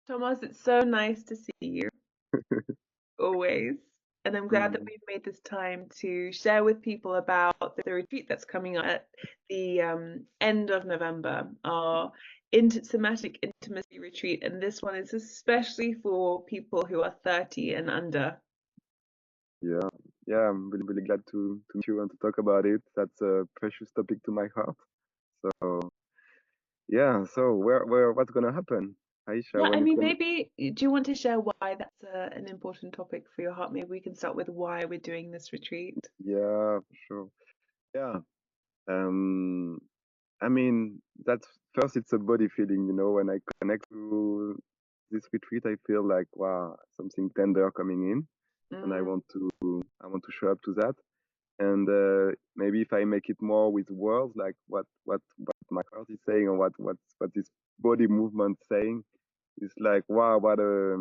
Thomas, it's so nice to see you, always. And I'm glad that Mm, we've made this time to share with people about the retreat that's coming up at the end of November, our Somatic Intimacy Retreat. And this one is especially for people who are 30 and under. yeah, yeah, I'm really glad to meet you and to talk about it. That's a precious topic to my heart. So yeah, so what's gonna happen, Aisha, Yeah, I when it mean, comes? maybe do you want to share why that's an important topic for your heart? Maybe we can start with why we're doing this retreat. Yeah, for sure. Yeah. Um, I mean, that's first, it's a body feeling, when I connect to this retreat, I feel like, wow, something tender coming in, and Mm, I want to show up to that. And maybe if I make it more with words, like what my heart is saying, or what this body movement saying, it's like, wow, what a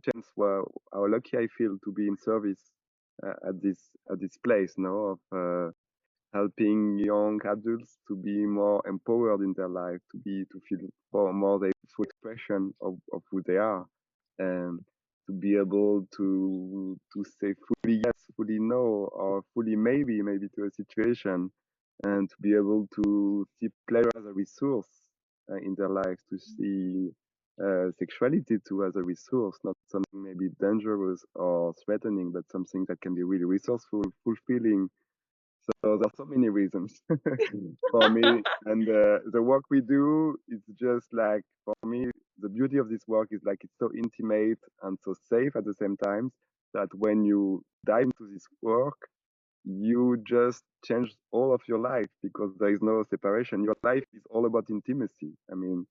chance, wow, how lucky I feel to be in service at this place, no, of helping young adults to be more empowered in their life, to feel more their full expression of who they are, and to be able to say fully yes, fully no, or fully maybe to a situation, and to be able to see pleasure as a resource in their lives, to see sexuality too as a resource, not something maybe dangerous or threatening, but something that can be really resourceful, fulfilling. So there are so many reasons for me, and the work we do is just like, for me, the beauty of this work is like it's so intimate and so safe at the same time, that when you dive into this work, you just change all of your life because there is no separation. Your life is all about intimacy. I mean,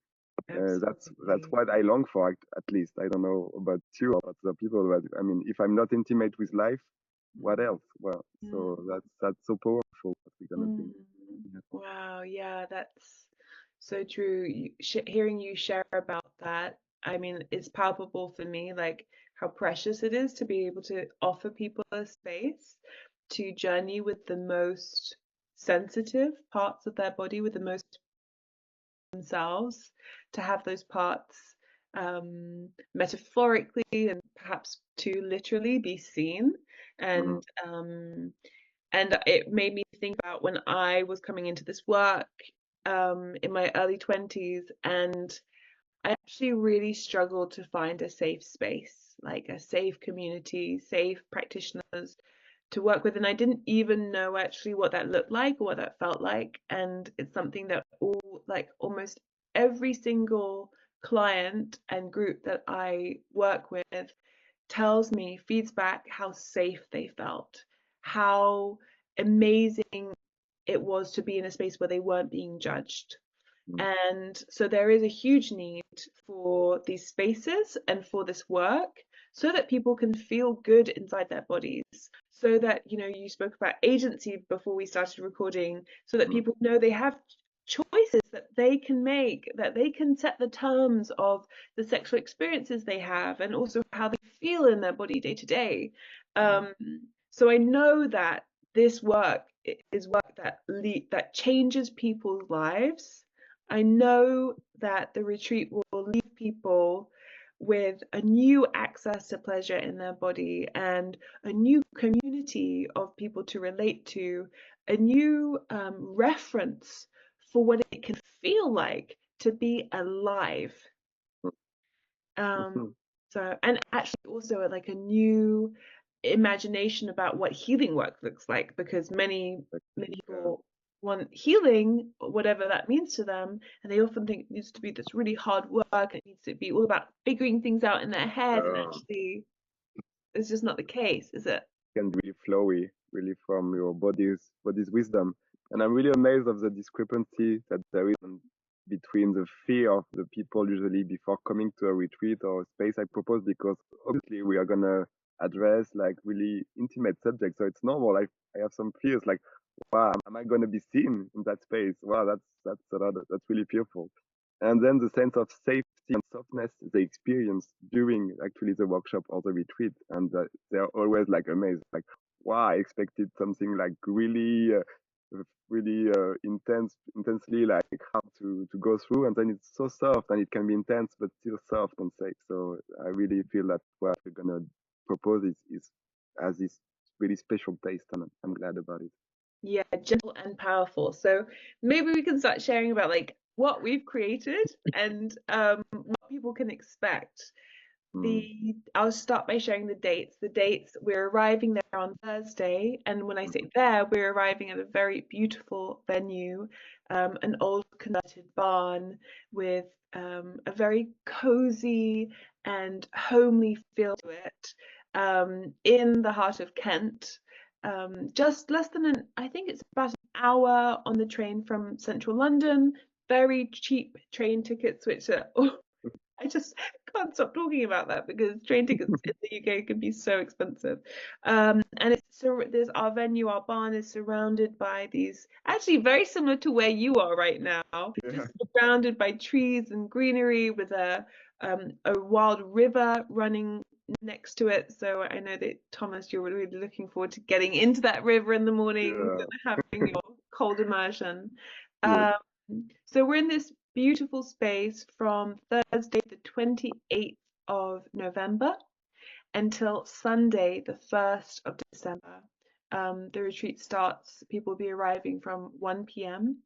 that's absolutely. what I long for, at least. I don't know about you or other people, but I mean, if I'm not intimate with life, what else? Well, so Mm. that's so powerful what we're gonna Mm. do. Yeah. Wow, yeah, that's so true. Hearing you share about that, I mean, it's palpable for me, like how precious it is to be able to offer people a space to journey with the most sensitive parts of their body, with the most themselves, to have those parts metaphorically and perhaps too literally be seen. Mm, And it made me think about when I was coming into this work in my early 20s, and I actually really struggled to find a safe space, like a safe community, safe practitioners to work with. And I didn't even know actually what that looked like or what that felt like. And it's something that like almost every single client and group that I work with tells me, feeds back how safe they felt, how amazing it was to be in a space where they weren't being judged. mm, And so there is a huge need for these spaces and for this work so that people can feel good inside their bodies. So that, you spoke about agency before we started recording, so that mm, people know they have choices that they can make, that they can set the terms of the sexual experiences they have and also how they feel in their body day to day. mm, Um, so I know that this work is work that changes people's lives. I know that the retreat will leave people with a new access to pleasure in their body and a new community of people to relate to, a new reference for what it can feel like to be alive. Um, mm. and actually also like a new imagination about what healing work looks like, because many Yeah. people want healing, whatever that means to them, and they often think it needs to be this really hard work. It needs to be all about figuring things out in their head, and Uh, actually, it's just not the case, is it? can be really flowy, really from your body's wisdom. And I'm really amazed of the discrepancy that there is between the fear of the people usually before coming to a retreat or a space I propose, because obviously we are gonna address like really intimate subjects. So it's normal. I have some fears like, wow, am I gonna be seen in that space? Wow, that's really fearful. And then the sense of safety and softness they experience during actually the workshop or the retreat, and they're always like amazed, like, wow, I expected something like really really intensely like hard to go through, and then it's so soft, and it can be intense but still soft and safe. So I really feel that what we're gonna propose is has this really special taste, and I'm glad about it. Yeah, gentle and powerful. So maybe we can start sharing about like what we've created and what people can expect. Mm. I'll start by sharing the dates. The dates, we're arriving there on Thursday, and when I say Mhm. there, we're arriving at a very beautiful venue, an old converted barn with a very cozy and homely feel to it, in the heart of Kent. Just less than I think it's about an hour on the train from central London. Very cheap train tickets, which are I just can't stop talking about that because train tickets in the UK can be so expensive. And it's so there's our venue, our barn is surrounded by these, actually very similar to where you are right now, Yeah. just surrounded by trees and greenery with a wild river running next to it. So I know that Thomas, you're really looking forward to getting into that river in the mornings Yeah. and having your cold immersion. Yes. Um, so we're in this beautiful space from Thursday, the 28th of November until Sunday, the 1st of December. The retreat starts, people will be arriving from 1 p.m.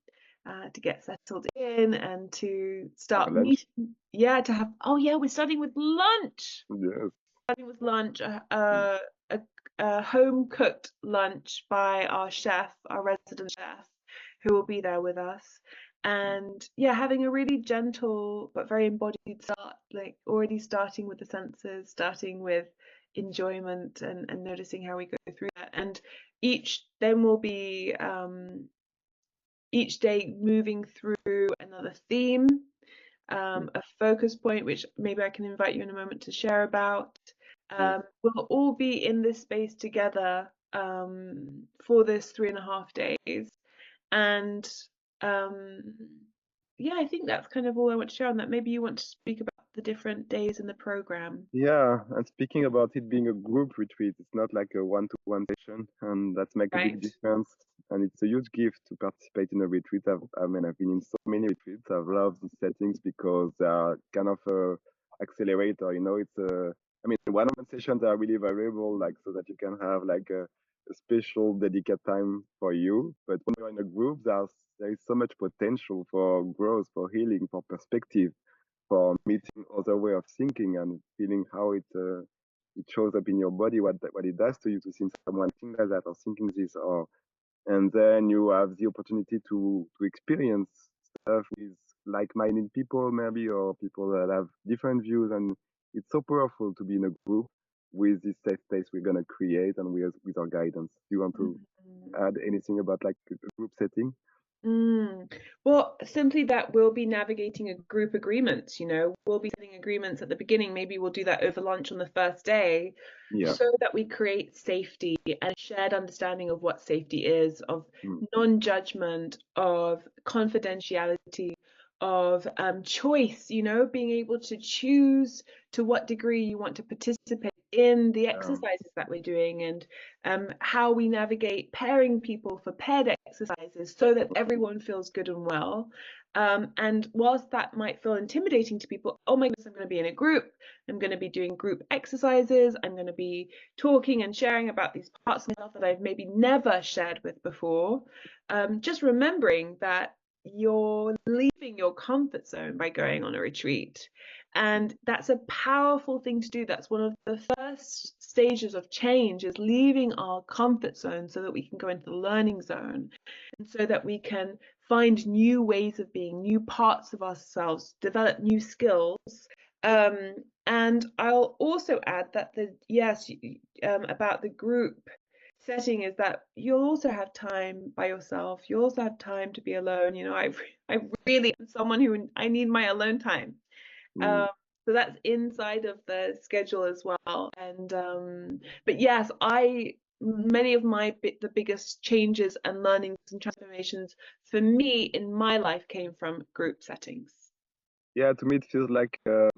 To get settled in and to Our start lunch. meeting. Yeah, to have, oh yeah, we're starting with lunch. Yes. Starting with lunch, Mm. a home cooked lunch by our chef, our resident chef, who will be there with us. And yeah, having a really gentle but very embodied start, like already starting with the senses, starting with enjoyment and noticing how we go through that. And then will be each day moving through another theme, Mm. a focus point, which maybe I can invite you in a moment to share about. Yes. We'll all be in this space together for this 3.5 days. And um, yeah, I think that's kind of all I want to share on that. Maybe you want to speak about the different days in the program, Yeah, and speaking about it being a group retreat, it's not like a one-to-one session, and that makes a big right? difference. And it's a huge gift to participate in a retreat. I've been in so many retreats. I've loved these settings because they are kind of a accelerator. You know, it's a. I mean, one-on-one sessions are really valuable, like so that you can have like a special dedicated time for you. But when you're in a group, there is so much potential for growth, for healing, for perspective, for meeting other way of thinking and feeling how it shows up in your body, what it does to you to see someone think like that or thinking this, or and then you have the opportunity to experience stuff with like-minded people maybe, or people that have different views, and it's so powerful to be in a group with this safe space we're gonna create and with our guidance. Do you want to Mhm. add anything about like a group setting? Mm. Well, simply that we'll be navigating a group agreements, we'll be setting agreements at the beginning. Maybe we'll do that over lunch on the first day Yeah. so that we create safety and a shared understanding of what safety is, of Mm. non-judgment, of confidentiality, of choice, being able to choose to what degree you want to participate in the exercises that we're doing, and how we navigate pairing people for paired exercises so that everyone feels good and well. And whilst that might feel intimidating to people, oh my goodness, I'm going to be in a group, I'm going to be doing group exercises, I'm going to be talking and sharing about these parts of myself that I've maybe never shared with before. Just remembering that you're leaving your comfort zone by going on a retreat. And that's a powerful thing to do. That's one of the first stages of change, is leaving our comfort zone so that we can go into the learning zone, and so that we can find new ways of being, new parts of ourselves, develop new skills. Um, and I'll also add that about the group setting is that you'll also have time by yourself. You'll also have time to be alone. I really am someone who I need my alone time. Mm. Um, so that's inside of the schedule as well. And but yes, many of the biggest changes and learnings and transformations for me in my life came from group settings. Yeah, to me it feels like a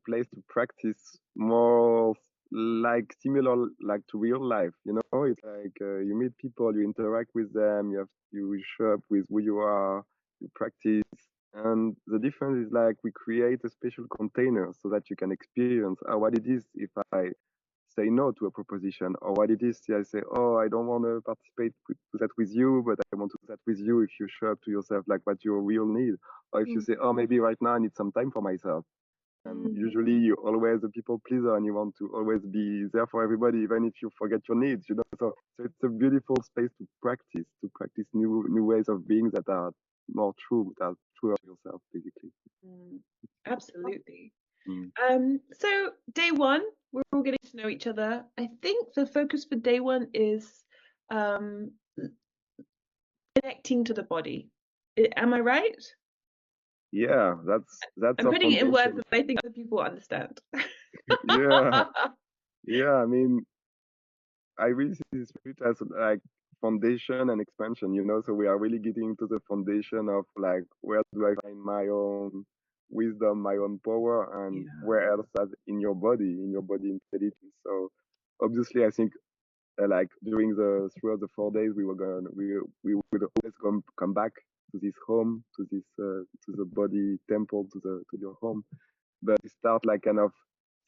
place to practice more like similar like to real life, you know. It's like you meet people, you interact with them, you show up with who you are, you practice, and the difference is like we create a special container so that you can experience what it is if I say no to a proposition, or what it is if I say, oh, I don't want to participate to that with you, but I want to do that with you if you show up to yourself like what your real need, or if you Mm, say, oh, maybe right now I need some time for myself. And mm, usually you're always a people pleaser and you want to always be there for everybody, even if you forget your needs, you know. So it's a beautiful space to practice new ways of being that are more true, that are truer to yourself, basically. mm. Absolutely. Mm. So day one, we're all getting to know each other. I think the focus for day one is um, connecting to the body. Am I right? Yeah, that's I'm our putting it in words foundation. that I think other people understand. Yeah, yeah. I mean, I really see this spirit as like foundation and expansion, you know. So we are really getting to the foundation of like where do I find my own wisdom, my own power, and Yeah. where else that in your body intelligence. So obviously, I think like during the throughout the 4 days, we would always come back to this home, to this to the body temple, to your home, but you start like kind of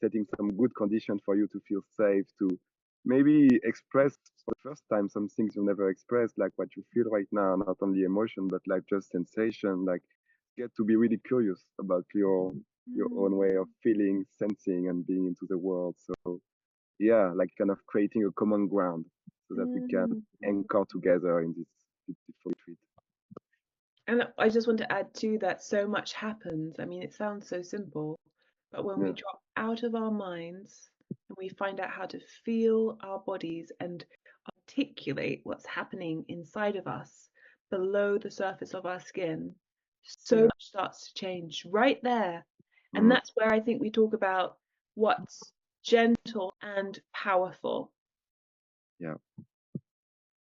setting some good conditions for you to feel safe, to maybe express for the first time some things you never expressed, like what you feel right now, not only emotion but like just sensation, like get to be really curious about your own way of Mm, feeling, sensing, and being into the world. So yeah, like kind of creating a common ground so that we can mm. anchor together in this beautiful retreat. And I just want to add too that so much happens. I mean, it sounds so simple, but when we Yeah. drop out of our minds and we find out how to feel our bodies and articulate what's happening inside of us below the surface of our skin, so Yeah. much starts to change right there. And Mm. that's where I think we talk about what's gentle and powerful. Yeah.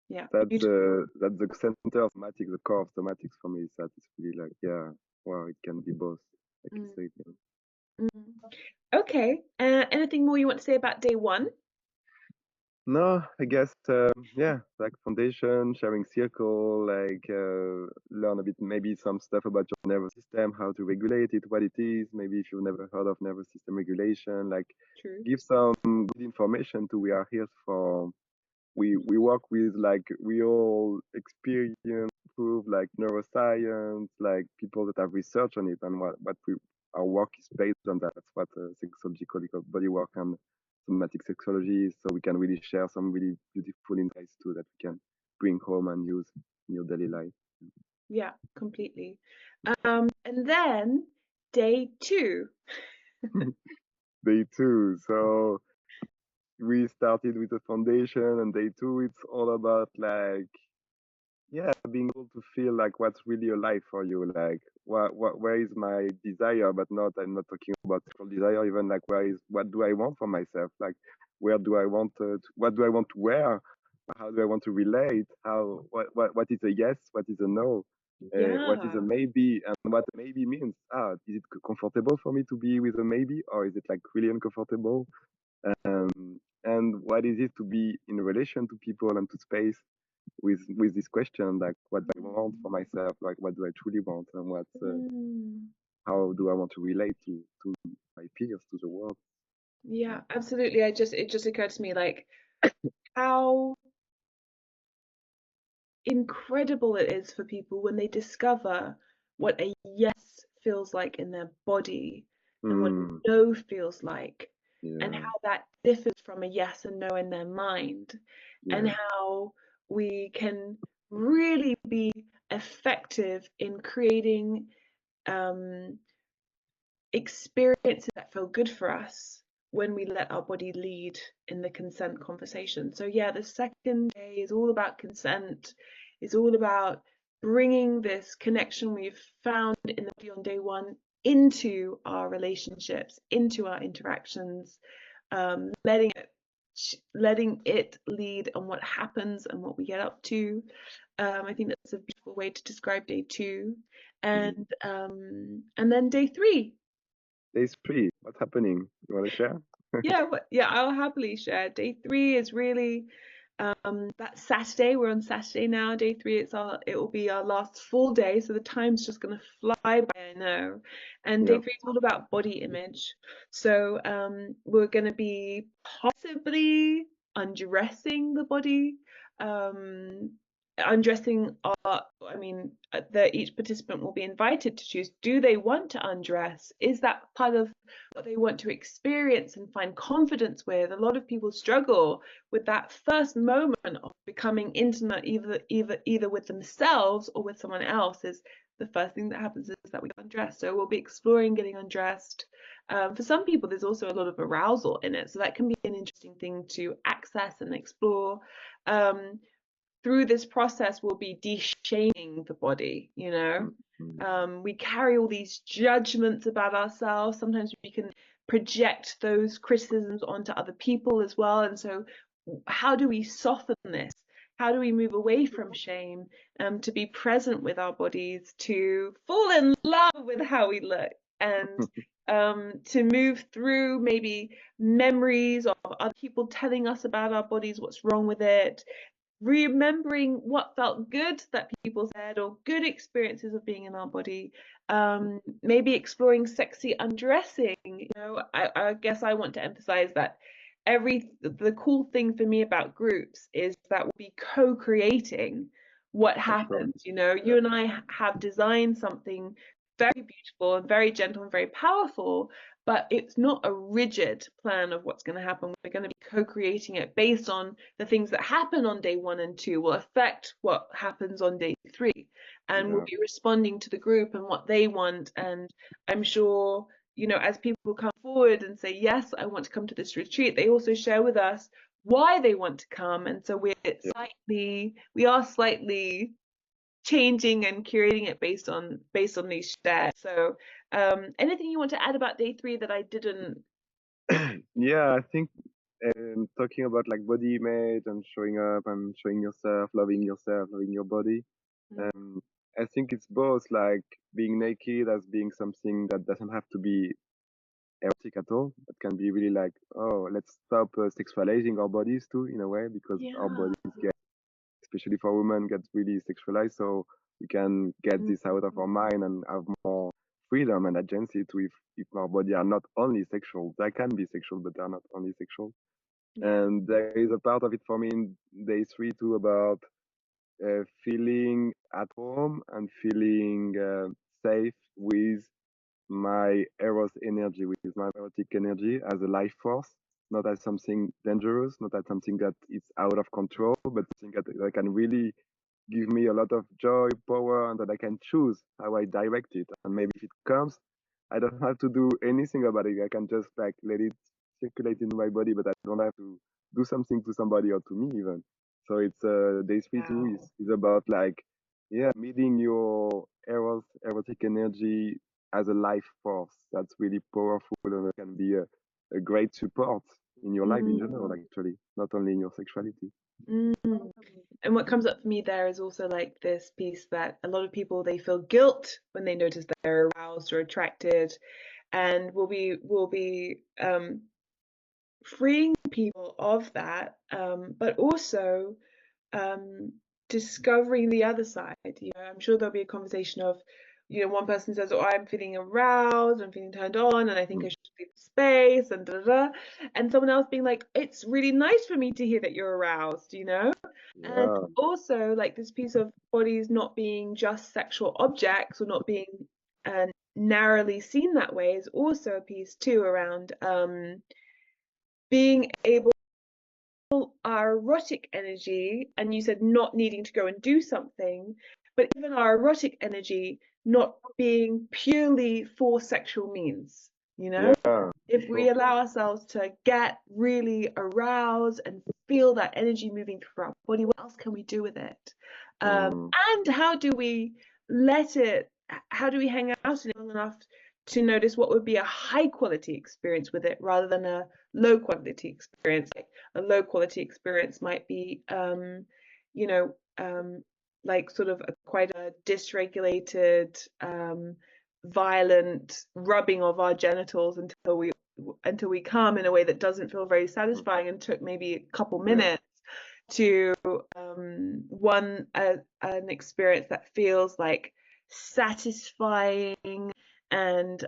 Yeah, beautiful. That's the center of somatics, the core of somatics for me is that it's really like, yeah, well, it can be both, like you Mm, said. Yeah. mm. Okay. Anything more you want to say about day one? No, I guess yeah, like foundation, sharing circle, like learn a bit, maybe some stuff about your nervous system, how to regulate it, what it is. Maybe if you've never heard of nervous system regulation, like True. give some good information to we are here for. We work with like real experience proof, like neuroscience, like people that have research on it, and what we our work is based on that. That's what sexological body work and somatic sexology is. So we can really share some really beautiful insights too that we can bring home and use in your daily life. Yeah, completely. And then day two. Day two. So we started with the foundation, and day two it's all about like yeah, being able to feel like what's really alive for you, like where is my desire, but not I'm not talking about sexual desire, even like what do I want for myself, like where do I want what do I want to wear, how do I want to relate, how what is a yes, what is a no, what is a Yeah. maybe, and what a maybe means. Is it comfortable for me to be with a maybe, or is it like really uncomfortable? And what is it to be in relation to people and to space with this question, like what do I want for myself, like what do I truly want, and Mm. how do I want to relate to my peers, to the world. Yeah, absolutely. It just occurred to me like how incredible it is for people when they discover what a yes feels like in their body and what Mm, a no feels like, and yeah, how that differs from a yes and no in their mind, and yeah, how we can really be effective in creating um, experiences that feel good for us when we let our body lead in the consent conversation. So, yeah, the second day is all about consent, it's all about bringing this connection we've found in the body on day one into our relationships, into our interactions, letting it lead on what happens and what we get up to. I think that's a beautiful way to describe day two, mm. and then day three. Day three, what's happening, you want to share? Yeah, I'll happily share. Day 3 is really that Saturday. We're on Saturday now. Day 3, it will be our last full day, so the time's just gonna fly by, I know. And day Yeah. 3 is all about body image. So we're gonna be possibly undressing the body, um, undressing I mean, each participant will be invited to choose. Do they want to undress? Is that part of what they want to experience and find confidence with? A lot of people struggle with that first moment of becoming intimate, either with themselves or with someone else. Is the first thing that happens is that we get undressed. So we'll be exploring getting undressed. For some people, there's also a lot of arousal in it, so that can be an interesting thing to access and explore. Um, Through this process, we'll be de-shaming the body, you know. Mm-hmm. We carry all these judgments about ourselves. Sometimes we can project those criticisms onto other people as well. And so how do we soften this? How do we move away from shame, to be present with our bodies, to fall in love with how we look, and to move through maybe memories of other people telling us about our bodies, what's wrong with it, remembering what felt good that people said, or good experiences of being in our body, maybe exploring sexy undressing. You know, I guess I want to emphasize that the cool thing for me about groups is that we'll be co-creating what For sure. happens. You know, you and I have designed something very beautiful and very gentle and very powerful, but it's not a rigid plan of what's going to happen. We're going to be co-creating it based on the things that happen on day 1 and 2 will affect what happens on day 3, and we'll Yeah. be responding to the group and what they want. And I'm sure, you know, as people come forward and say, yes, I want to come to this retreat, they also share with us why they want to come. And so we are slightly changing and curating it based on these shares. So anything you want to add about day 3 that I didn't? Yeah, I think talking about like body image and showing up and showing yourself, loving your body. Um, I think it's both like being naked as being something that doesn't have to be erotic at all. That can be really like, oh, let's stop sexualizing our bodies too, in a way, because our Yeah. bodies get, especially for women, get really sexualized. So we can get this out of our mind and have more freedom and agency to if our body are not only sexual. They can be sexual, but they're not only sexual. Yeah. And there is a part of it for me in day 3 too about feeling at home and feeling safe with my eros energy, with my erotic energy as a life force, not as something dangerous, not as something that is out of control, but something that can really give me a lot of joy, power, and that I can choose how I direct it. And maybe if it comes, I don't have to do anything about it. I can just like let it circulate in my body, but I don't have to do something to somebody or to me even. So it's day 3 too Wow. is about like, yeah, meeting your erotic energy as a life force. That's really powerful and it can be a great support in your life in general, Mm, actually, not only in your sexuality. mm. And what comes up for me there is also like this piece that a lot of people, they feel guilt when they notice that they're aroused or attracted, and we'll be freeing people of that, but also um, discovering the other side. You know, I'm sure there'll be a conversation of, you know, one person says, "Oh, I'm feeling aroused, I'm feeling turned on, and I think I Mm. should leave the space," and da da da, and someone else being like, "It's really nice for me to hear that you're aroused," you know. And Yeah. also like this piece of bodies not being just sexual objects, or not being narrowly seen that way, is also a piece too around being able our erotic energy, and you said not needing to go and do something, but even our erotic energy not being purely for sexual means, you know? Yeah, for If we sure. allow ourselves to get really aroused and feel that energy moving through our body, what else can we do with it? Mm. And how do we let it, how do we hang out in it long enough to notice what would be a high quality experience with it rather than a low quality experience? Like a low quality experience might be, you know, like sort of quite a dysregulated, violent rubbing of our genitals until we until we come in a way that doesn't feel very satisfying, and took maybe a couple minutes to an experience that feels like satisfying and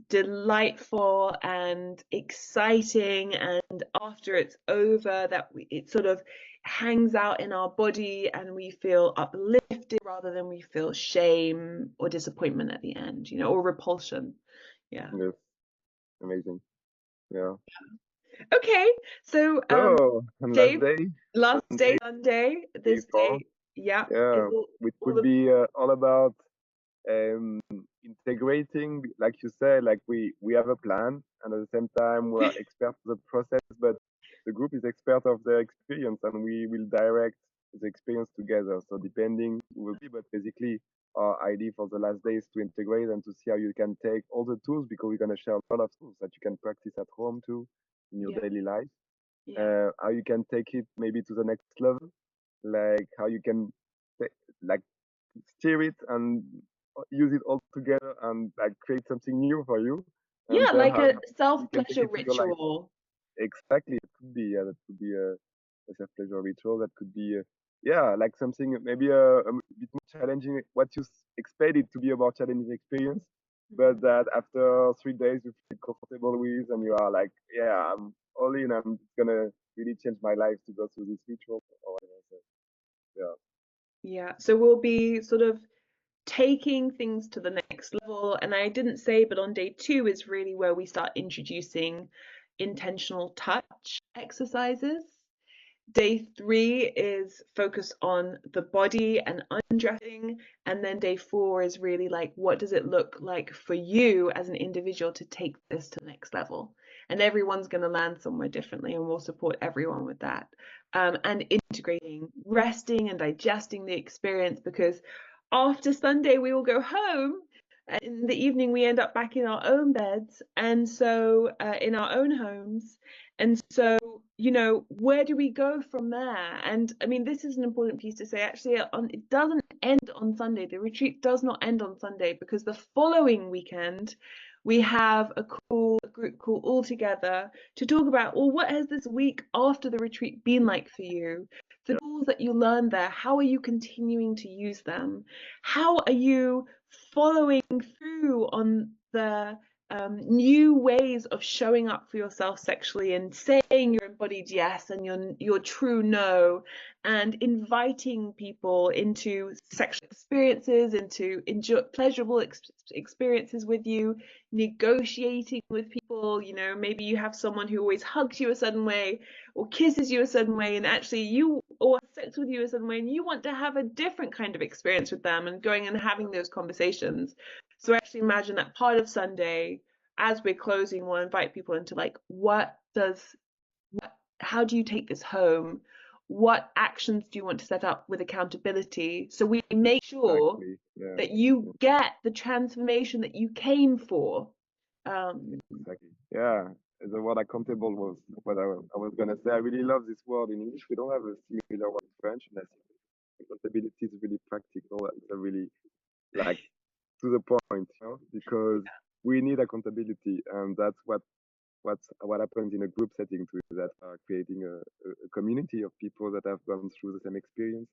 delightful and exciting, and after it's over, that it sort of hangs out in our body and we feel uplifted rather than we feel shame or disappointment at the end, or repulsion. Yeah. Yes, amazing. Yeah. Okay, so So, and last Dave, day, last day, Sunday, Sunday, day this four. day, yeah, is Yeah, which all would of be all about um, integrating, like you said, like we have a plan, and at the same time we are experts of the process, but the group is expert of the experience, and we will direct the experience together. So depending, will be, but basically our idea for the last day is to integrate and to see how you can take all the tools, because we're gonna share a lot of tools that you can practice at home too in your yeah, daily life. yeah, How you can take it maybe to the next level, like how you can like steer it and use it all together and like create something new for you, and yeah, like how a you can take self-pleasure it to your life. ritual. Exactly, it could be, yeah, that could be a self-pleasure ritual. That could be yeah, like something maybe a bit more challenging, what you expect it to be about challenging experience, but Mhm. that after 3 days you feel comfortable with, and you are like, yeah, I'm all in, I'm gonna really change my life to go through this ritual or whatever. So, yeah. Yeah, so we'll be sort of taking things to the next level. And I didn't say, but on day 2 is really where we start introducing intentional touch exercises. Day 3 is focus on the body and undressing. And then day 4 is really like, what does it look like for you as an individual to take this to the next level? And everyone's going to land somewhere differently, and we'll support everyone with that. And integrating, resting, and digesting the experience, because after Sunday, we will go home. In the evening, we end up back in our own beds, and so in our own homes. And so, where do we go from there? And I mean, this is an important piece to say. Actually, it doesn't end on Sunday. The retreat does not end on Sunday, because the following weekend we have a group call all together to talk about, well, what has this week after the retreat been like for you? The tools that you learned there, how are you continuing to use them? How are you following through on the new ways of showing up for yourself sexually, and saying your embodied yes and your true no, and inviting people into sexual experiences, into pleasurable experiences with you, negotiating with people. Maybe you have someone who always hugs you a certain way or kisses you a certain way, and actually you, or has sex with you a certain way, and you want to have a different kind of experience with them, and going and having those conversations. So I actually imagine that part of Sunday, as we're closing, we'll invite people into like, how do you take this home? What actions do you want to set up with accountability, so we make sure Exactly. Yeah. that you get the transformation that you came for? Exactly. Yeah. The word accountable was what I was gonna say. I really love this word in English. We don't have a similar word in French, and I think accountability is really practical. It's a really like to the point, because we need accountability, and that's what happens in a group setting too. Is that creating a community of people that have gone through the same experience,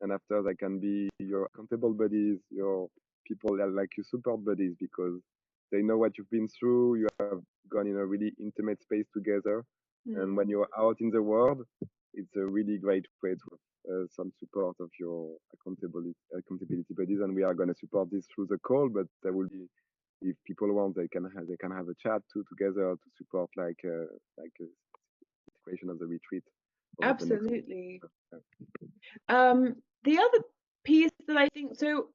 and after they can be your accountable buddies, your people that like you support buddies, because they know what you've been through. You have gone in a really intimate space together, and when Hmm. you're out in the world, it's a really great way to have some support of your accountability buddies. And we are going to support this through the call, but there will be, if people want, they can have a chat too together to support like a creation of the retreat over the next week. Absolutely. So, The other piece that I think, so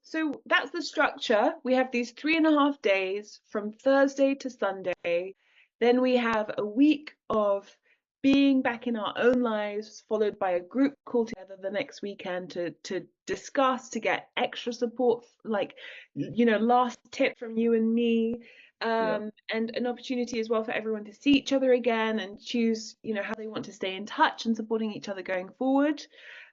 that's the structure. We have these 3.5 days from Thursday to Sunday. Then we have a week of being back in our own lives, followed by a group call together the next weekend to discuss, to get extra support, like, last tip from you and me. yeah, And an opportunity as well for everyone to see each other again and choose, how they want to stay in touch and supporting each other going forward.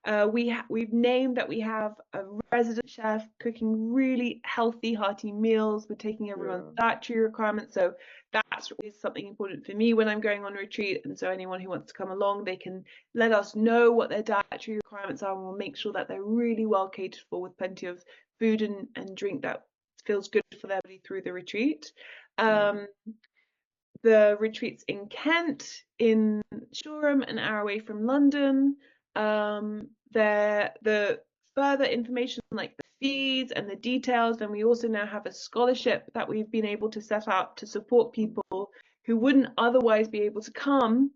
We've named that we have a resident chef cooking really healthy, hearty meals. We're taking everyone's Yeah. dietary requirements, so that's really something important for me when I'm going on retreat. And so anyone who wants to come along, they can let us know what their dietary requirements are, and we'll make sure that they're really well catered for with plenty of food and drink that feels good for their body through the retreat. Mm. The retreats in Kent, in Shoreham, an hour away from London. The further information like the fees and the details, and we also now have a scholarship that we've been able to set up to support people who wouldn't otherwise be able to come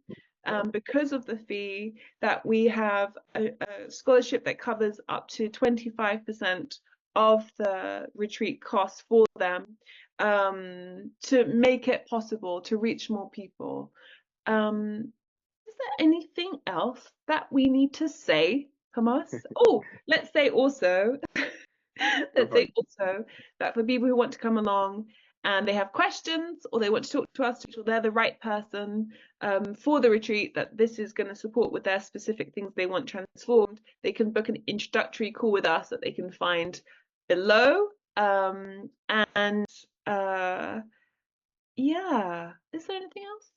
because of the fee, that we have a scholarship that covers up to 25% of the retreat costs for them, to make it possible to reach more people. Is there anything else that we need to say, Thomas? Oh, let's say also, Go let's for say it. also that for people who want to come along and they have questions or they want to talk to us, to make sure they're the right person for the retreat, that this is going to support with their specific things they want transformed, they can book an introductory call with us that they can find below. And yeah, is there anything else?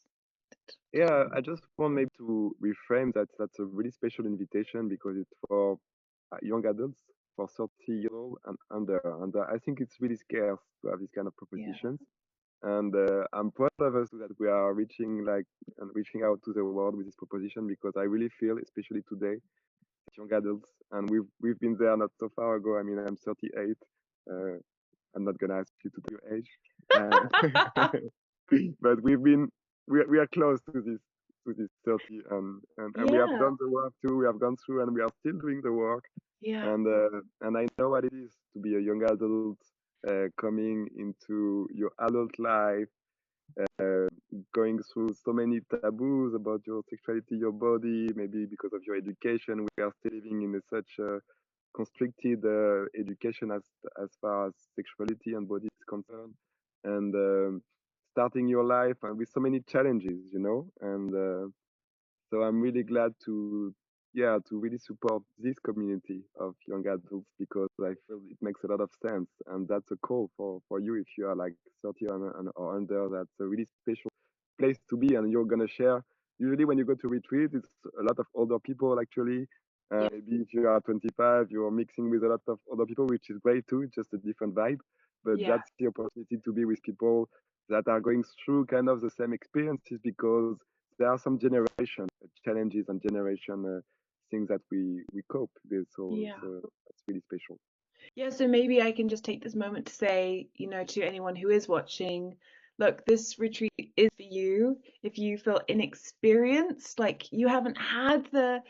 Yeah, I just want maybe to reframe that that's a really special invitation because it's for young adults, for 30-year old and under. And I think it's really scarce to have these kind of Yeah, propositions. And I'm proud of us that we are reaching like and reaching out to the world with this proposition because I really feel, especially today, young adults, and we've been there not so far ago. I mean, I'm 38. Uh, I'm not gonna ask you to tell your age, but we are close to this 30, and we have yeah, done the work too. We have gone through, and we are still doing the work. yeah, And I know what it is to be a young adult coming into your adult life, uh, going through so many taboos about your sexuality, your body, maybe because of your education. We are still living in such a constricted education as far as sexuality and body is concerned, and starting your life and with so many challenges, you know. And so I'm really glad to, yeah, to really support this community of young adults because I feel it makes a lot of sense, and that's a call for you if you are like 30 or under. That's a really special place to be, and you're gonna share. Usually, when you go to retreat, it's a lot of older people actually. yeah, Maybe if you are 25, you're mixing with a lot of other people, which is great too. It's just a different vibe, but yeah, that's the opportunity to be with people that are going through kind of the same experiences because there are some generation challenges and generation things that we cope with. yeah. So that's really special. Yeah, so maybe I can just take this moment to say, to anyone who is watching, look, this retreat is for you. If you feel inexperienced, like you haven't had the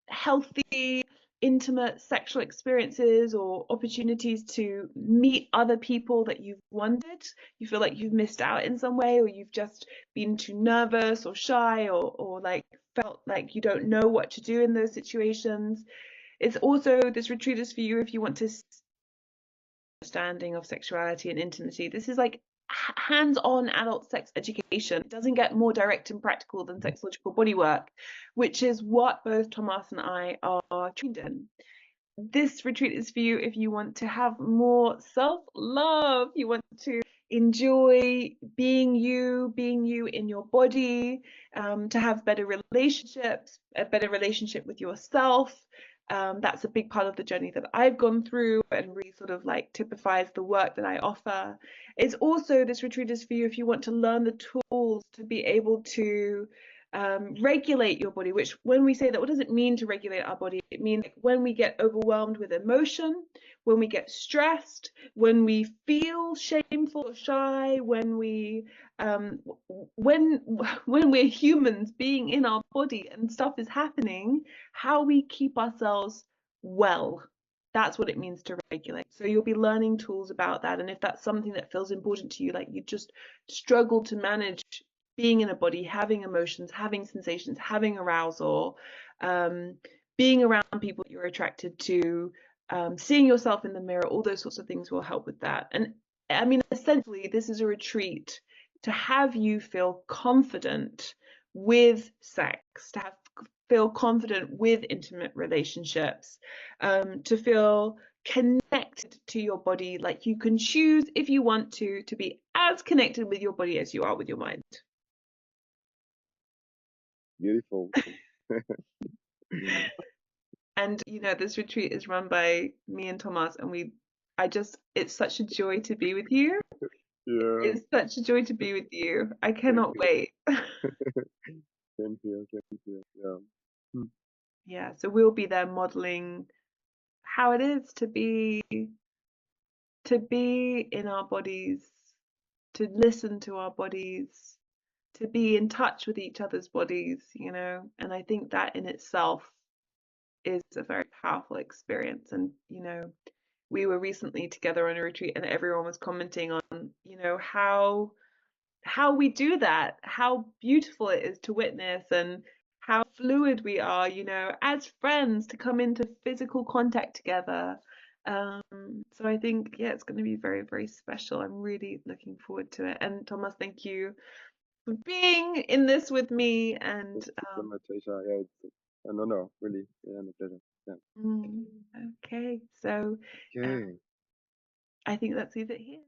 healthy, intimate sexual experiences or opportunities to meet other people that you've wanted, you feel like you've missed out in some way, or you've just been too nervous or shy, or like felt like you don't know what to do in those situations. It's also, this retreat is for you if you want to understanding of sexuality and intimacy. This is like hands-on adult sex education. It doesn't get more direct and practical than sexological bodywork, which is what both Thomas and I are trained in. This retreat is for you if you want to have more self-love, you want to enjoy being you in your body, to have better relationships, a better relationship with yourself. That's a big part of the journey that I've gone through and really sort of like typifies the work that I offer. It's also, this retreat is for you if you want to learn the tools to be able to regulate your body, which when we say that, what does it mean to regulate our body? It means like when we get overwhelmed with emotion, when we get stressed, when we feel shameful or shy, when we when when we're humans being in our body and stuff is happening, how we keep ourselves well. That's what it means to regulate. So you'll be learning tools about that. And if that's something that feels important to you, like you just struggle to manage being in a body, having emotions, having sensations, having arousal, um, being around people that you're attracted to, seeing yourself in the mirror, all those sorts of things will help with that. And I mean, essentially, this is a retreat to have you feel confident with sex, to have feel confident with intimate relationships, to feel connected to your body. Like you can choose if you want to be as connected with your body as you are with your mind. Beautiful. And this retreat is run by me and Thomas, and it's such a joy to be with you. Yeah. It's such a joy to be with you. I cannot wait. Same here. Same here. Yeah. Hmm. Yeah, so we'll be there modeling how it is to be in our bodies, to listen to our bodies, to be in touch with each other's bodies. And I think that in itself is a very powerful experience. And we were recently together on a retreat, and everyone was commenting on how we do that, how beautiful it is to witness, and how fluid we are, as friends, to come into physical contact together. So I think, yeah, it's going to be very, very special. I'm really looking forward to it. And Thomas, thank you for being in this with me. And Thank you so much, Aisha. Yeah, it's an honor, really. Yeah, and a pleasure. Yeah. okay, so um, Okay. I think let's leave it here.